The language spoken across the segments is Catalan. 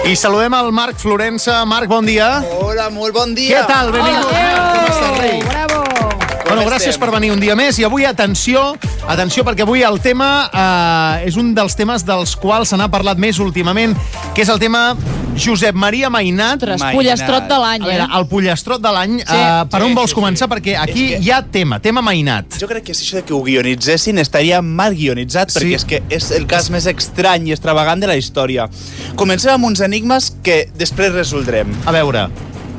I saludem el Marc Florença. Marc, bon dia. Hola, molt bon dia. Què tal? Benvingut, Marc. Com estàs, rei? Bravo! Bueno, gràcies per venir un dia més. I avui, atenció, perquè avui el tema és un dels temes dels quals se n'ha parlat més últimament, que és el tema Josep Maria Mainat. Ostres, pollastrot de l'any, A veure, el pollastrot de l'any. Per on vols començar? Perquè aquí hi ha tema Mainat. Jo crec que si això de que ho guionitzessin estaria mal guionitzat, perquè és que és el cas més estrany i extravagant de la història. Comencem amb uns enigmes que després resoldrem. A veure,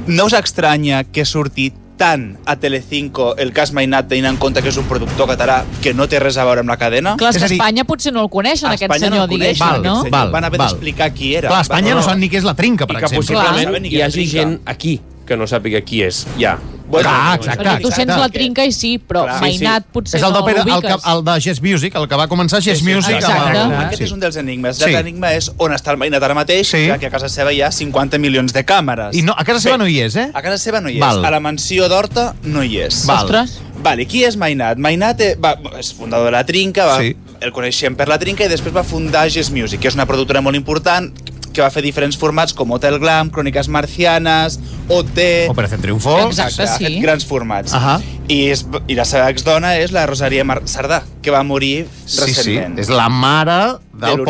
No us estranya que surti tant a Telecinco el cas Mainat, tenint en compte que és un productor català que no té res a veure amb la cadena? Clar, és És que a dir, Espanya potser no el coneixen, aquest Espanya no senyor, el coneix, diguéssim, no? aquest senyor. Van haver d'explicar qui era. clar, a Espanya no saben ni què és la trinca, per I que exemple. possiblement Clar. hi hagi gent aquí que no sàpiga qui és. Ja. Clar, exacte. Perquè tu sents la trinca i sí, però Clar. Mainat Sí, potser És el no d'òpera, l'ubiques. el de Jazz Music, el que va començar Jazz Music. exacte. Aquest és un dels enigmes. Sí. L'altre enigma és on està el Mainat ara mateix, Sí. ja que a casa seva hi ha 50 milions de càmeres. I no, a casa seva no hi és, eh? A casa seva no hi és. Val. A la mansió d'Horta no hi és. Val. Ostres. Vale, qui és Mainat? Mainat és fundador de la Trinca, Sí. el coneixem per la Trinca i després va fundar Jazz Music, que és una productora molt important que va fer diferents formats com Hotel Glam, Cròniques Marcianes, OT... Operación Triunfo. Exacte. Ha fet sí. grans formats. Ahà. I la seva exdona és la Rosaria Sardà, que va morir Sí, recentment. és la mare del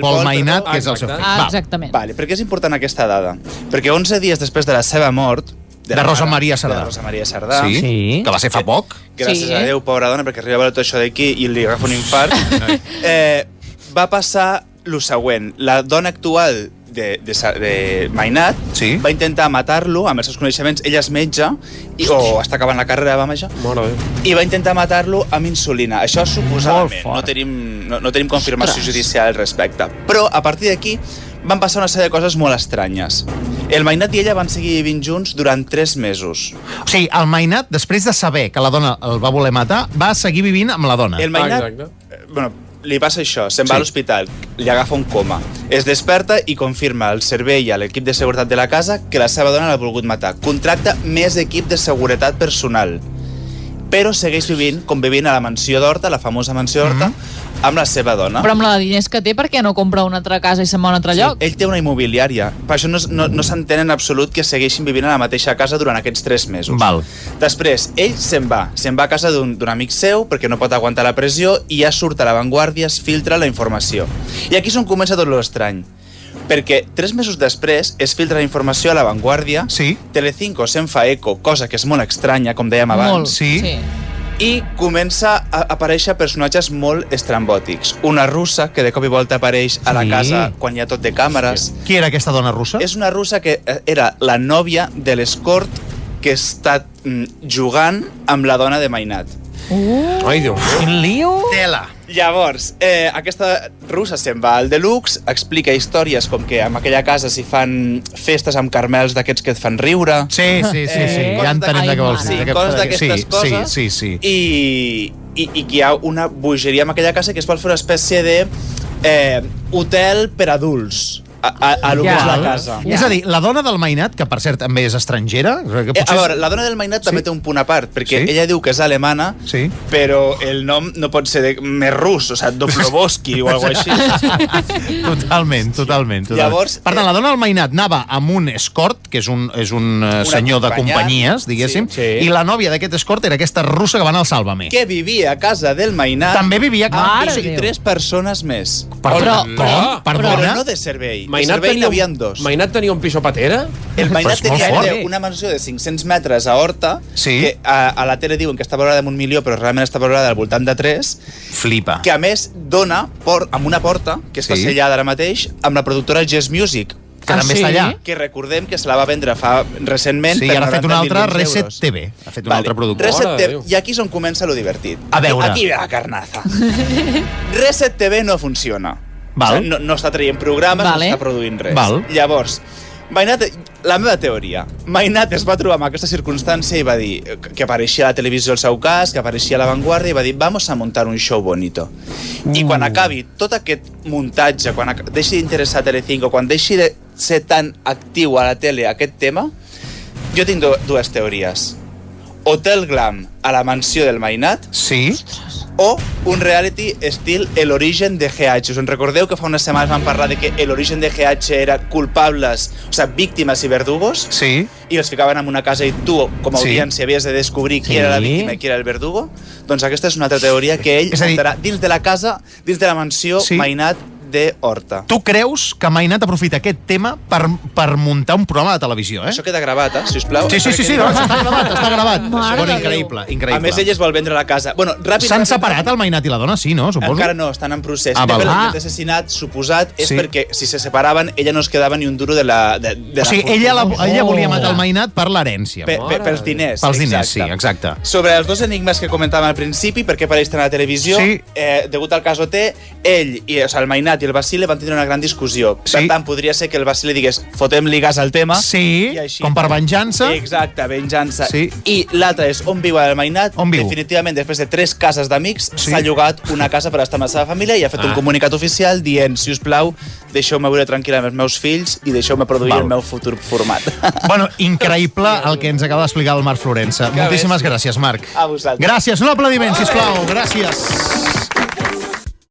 Pol Mainat, perdó. que és el seu fill. Ah, Va. exactament. Vale, per què és important aquesta dada? Perquè 11 dies després de la seva mort... De la Rosa mare Maria Sardà. De Rosa Maria Sardà. Sí, que va ser fa poc. Gràcies Sí. a Déu, pobra dona, perquè arriba tot això d'aquí i li agafa un infart. Va passar lo següent. La dona actual de Mainat Sí. va intentar matar-lo amb els seus coneixements. Ella és metge, o està acabant la carrera, va major, Mare de Déu. i va intentar matar-lo amb insulina. Això suposadament. Molt fort. No tenim confirmació judicial al respecte. Però, a partir d'aquí, van passar una sèrie de coses molt estranyes. El Mainat i ella van seguir vivint junts durant 3 mesos. O sigui, el Mainat, després de saber que la dona el va voler matar, va seguir vivint amb la dona. El Mainat, exacte. bueno, li passa això, se'n va Sí. a l'hospital, li agafa un coma, es desperta i confirma al servei i a l'equip de seguretat de la casa que la seva dona l'ha volgut matar. Contracta més equip de seguretat personal, però segueix convivint a la mansió d'Horta, la famosa mansió d'Horta, amb la seva dona. Però amb la de diners que té, per què no compra una altra casa i se'n va a un altre lloc? Ell té una immobiliària. Per això no s'entén en absolut que segueixin vivint a la mateixa casa durant aquests 3 mesos. Val. Després, ell se'n va a casa d'un amic seu perquè no pot aguantar la pressió i ja surt a l'avantguàrdia, es filtra la informació. I aquí és on comença tot l'estrany. Perquè 3 mesos després es filtra la informació a l'avantguàrdia, Sí. Telecinco se'n fa eco, cosa que és molt estranya, com dèiem Molt, abans, sí. i comença a aparèixer personatges molt estrambòtics. Una russa que de cop i volta apareix a la Sí. casa quan hi ha tot de càmeres. Qui era aquesta dona russa? És una russa que era la nòvia de l'escort que està jugant amb la dona de Mainat. Ai, Déu meu. Quin lío? Tela. Llavors, aquesta russa se'n va al Deluxe, explica històries com que en aquella casa s'hi fan festes amb carmels d'aquests que et fan riure. Sí. Ja entenem de què vols dir. Sí, coses d'aquestes coses. Sí. I que hi ha una bogeria en aquella casa que es vol fer una espècie de hotel per adults a lo que és la casa. És a dir, la dona del Mainat, que per cert també és estrangera... Que A veure, la dona del Mainat també té un punt a part, perquè ella diu que és alemana, Sí. però el nom no pot ser més rus, o sigui, Dobrovolsky o alguna cosa així. Totalment. Llavors, Per tant, la dona del Mainat anava amb un escort, que és un senyor de acompanyant, companyies, diguéssim, sí. i la nòvia d'aquest escort era aquesta russa que va anar al Sálvame. Que vivia a casa del Mainat També vivia... Mare amb de Déu. 23 persones més. Però- Com? Perdona? Però no de servei. De servei n'hi havia 2. Mainat tenia un piso patera? El Mainat Però és molt tenia fort. una mansió de 500 metres a Horta, Sí. que a la tele diuen que està valorada en 1 milió, però realment està valorada al voltant de 3, Flipa. que a més dona amb una porta, que està Sí. sellada ara mateix, amb la productora Jazz Music, Que també sí? està allà. que recordem que se la va vendre fa recentment Sí, per i ara ha fet una 90 altra, milions Reset d'euros. TV. Ha fet una altra productora. Reset Mare de TV, Déu. i aquí és on comença lo divertit. A veure. Aquí ve la carnaza. Reset TV no funciona. Val. O sigui, no està traient programes, Vale. no està produint res. Val. Llavors, Mainat, la meva teoria, Mainat es va trobar amb aquesta circumstància i va dir que apareixia a la televisió el seu cas, que apareixia a l'avantguàrdia, i va dir, vamos a montar un show bonito. I quan acabi tot aquest muntatge, quan deixi d'interessar Telecinco, quan deixi de ser tan actiu a la tele aquest tema, jo tinc dues teories. Hotel Glam a la mansió del Mainat Sí. o un reality estil El origen de GH. Us en recordeu que fa unes setmanes vam parlar de que El origen de GH era culpables, o sigui, víctimes i verdugos? Sí. I els ficaven en una casa i tu, com a audiència, havies de descobrir qui era la víctima i qui era el verdugo? Doncs aquesta és una altra teoria que ell muntarà dins de la casa, dins de la mansió Mainat de Horta. Tu creus que Mainat aprofita aquest tema per muntar un programa de televisió, Això queda gravat, sisplau. Sí, no, està gravat. Bueno, increïble. A més, ell es vol vendre la casa. Bueno, s'han separat el Mainat i la dona, sí, no? Suposo. Encara no, estan en procés. De fet, l'intent d'assassinat suposat és perquè, si se separaven, ella no es quedava ni un duro de la o sigui, ella volia matar el Mainat per l'herència. Pels diners. Pels diners, sí, exacte. Sobre els dos enigmes que comentàvem al principi, per què apareix tant a la televisió, degut al cas OT, ell, el Mainat i el Basile van tindre una gran discussió. Per tant, podria ser que el Basile digués fotem-li gas al tema. Sí, com per venjança. Exacte, venjança. I l'altre és on viu el Mainat. Definitivament, després de 3 cases d'amics, s'ha llogat una casa per estar amb la seva família i ha fet un comunicat oficial dient, si us plau, deixeu-me viure tranquil·la amb els meus fills i deixeu-me produir el meu futur format. Bueno, increïble el que ens acaba d'explicar el Marc Florença. Moltíssimes gràcies, Marc. A vosaltres. Gràcies, un aplaudiment, sisplau. Gràcies.